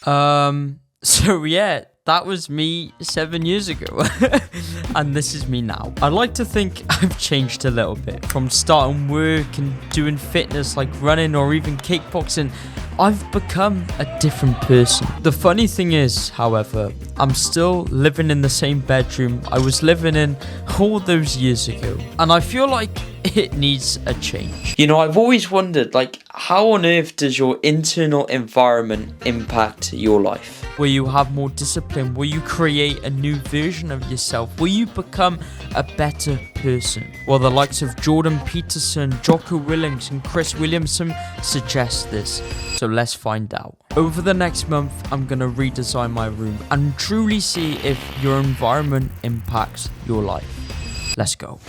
So yeah, that was me 7 years ago. And this is me now. I like to think I've changed a little bit. From starting work and doing fitness like running or even kickboxing, I've become a different person. The funny thing is, however, I'm still living in the same bedroom I was living in all those years ago. And I feel like it needs a change. You know, I've always wondered, like, how on earth does your internal environment impact your life? Will you have more discipline? Will you create a new version of yourself? Will you become a better person? Well, the likes of Jordan Peterson, Jocko Willings, and Chris Williamson suggest this. So let's find out. Over the next month, I'm going to redesign my room and truly see if your environment impacts your life. Let's go.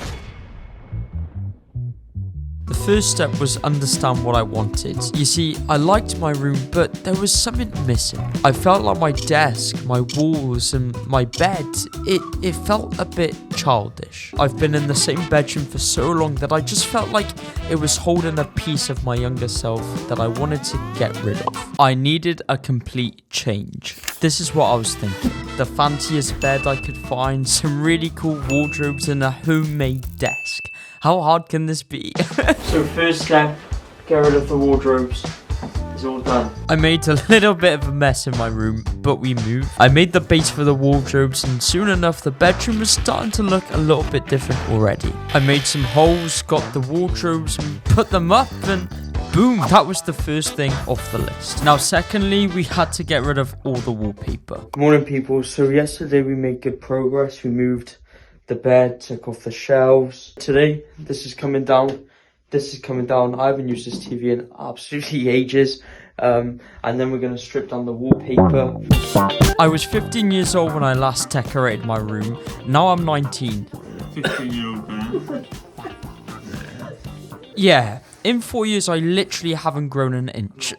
The first step was understand what I wanted. You see, I liked my room, but there was something missing. I felt like my desk, my walls, and my bed, it felt a bit childish. I've been in the same bedroom for so long that I just felt like it was holding a piece of my younger self that I wanted to get rid of. I needed a complete change. This is what I was thinking. The fanciest bed I could find, some really cool wardrobes, and a homemade desk. How hard can this be? So first step, get rid of the wardrobes. It's all done. I made a little bit of a mess in my room, but we moved. I made the base for the wardrobes, and soon enough the bedroom was starting to look a little bit different already. I made some holes, got the wardrobes and put them up, and boom, that was the first thing off the list. Now secondly, we had to get rid of all the wallpaper. Good morning people. So yesterday we made good progress. We moved the bed, took off the shelves. Today, this is coming down. This is coming down. I haven't used this TV in absolutely ages. And then we're going to strip down the wallpaper. I was 15 years old when I last decorated my room. Now I'm 19. 15-year-old man. Yeah, in 4 years I literally haven't grown an inch.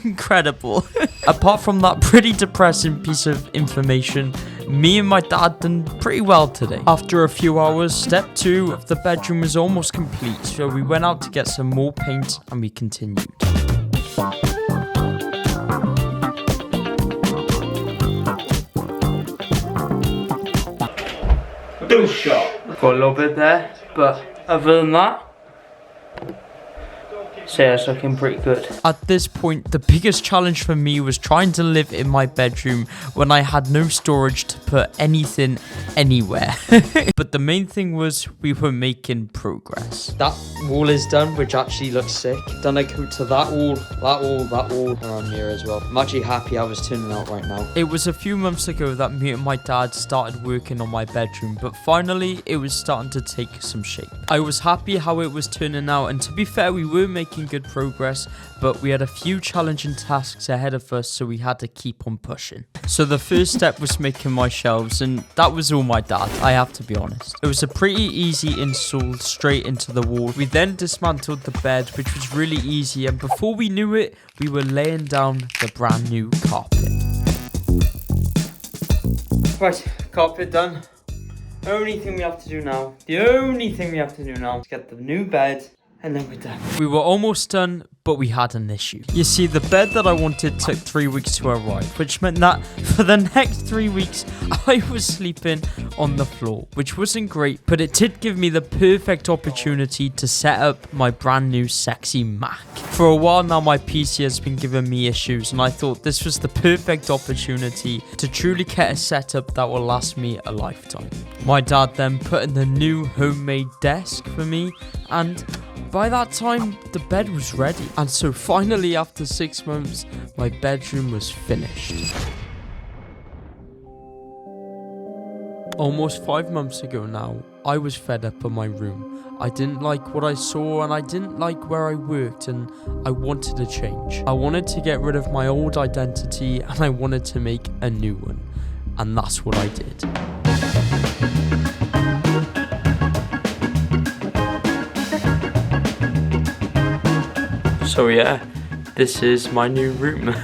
Incredible. Apart from that pretty depressing piece of information, me and my dad done pretty well today. After a few hours, step 2 of the bedroom was almost complete, so we went out to get some more paint and we continued. Boom shot. Got a little bit there, but other than that, so yeah, it's looking pretty good. At this point, the biggest challenge for me was trying to live in my bedroom when I had no storage to put anything anywhere. But the main thing was we were making progress. That wall is done, which actually looks sick. Then I go to that wall around here as well. I'm actually happy how it's turning out right now. It was a few months ago that me and my dad started working on my bedroom, but finally it was starting to take some shape. I was happy how it was turning out, and to be fair, we were making good progress, but we had a few challenging tasks ahead of us, so we had to keep on pushing. So the first step was making my shelves, and that was all my dad, I have to be honest. It was a pretty easy install straight into the wall. We then dismantled the bed, which was really easy, and before we knew it, we were laying down the brand new carpet. Right, carpet done. The only thing we have to do now is get the new bed, and then we're done. We were almost done, but we had an issue. You see, the bed that I wanted took 3 weeks to arrive, which meant that for the next 3 weeks, I was sleeping on the floor, which wasn't great, but it did give me the perfect opportunity to set up my brand new sexy Mac. For a while now, my PC has been giving me issues, and I thought this was the perfect opportunity to truly get a setup that will last me a lifetime. My dad then put in the new homemade desk for me, and by that time, the bed was ready. And so finally, after 6 months, my bedroom was finished. Almost 5 months ago now, I was fed up of my room. I didn't like what I saw, and I didn't like where I worked, and I wanted a change. I wanted to get rid of my old identity, and I wanted to make a new one. And that's what I did. So yeah, This is my new room.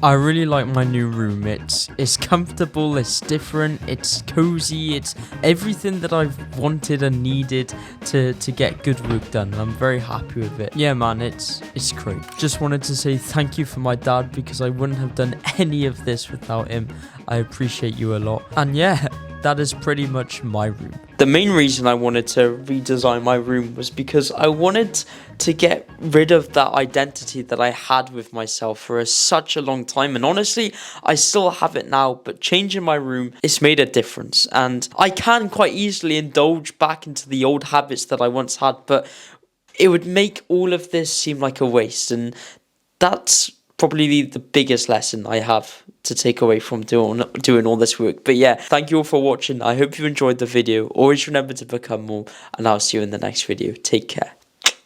I really like my new room. It's comfortable, it's different, it's cozy, it's everything that I've wanted and needed to get good work done. I'm very happy with it. Yeah, man, it's great. Just wanted to say thank you for my dad because I wouldn't have done any of this without him. I appreciate you a lot. And yeah, that is pretty much my room. The main reason I wanted to redesign my room was because I wanted to get rid of that identity that I had with myself for such a long time. And honestly, I still have it now, but changing my room, it's made a difference. And I can quite easily indulge back into the old habits that I once had, but it would make all of this seem like a waste. And that's probably the biggest lesson I have to take away from doing all this work. But yeah, thank you all for watching. I hope you enjoyed the video. Always remember to become more, and I'll see you in the next video. Take care.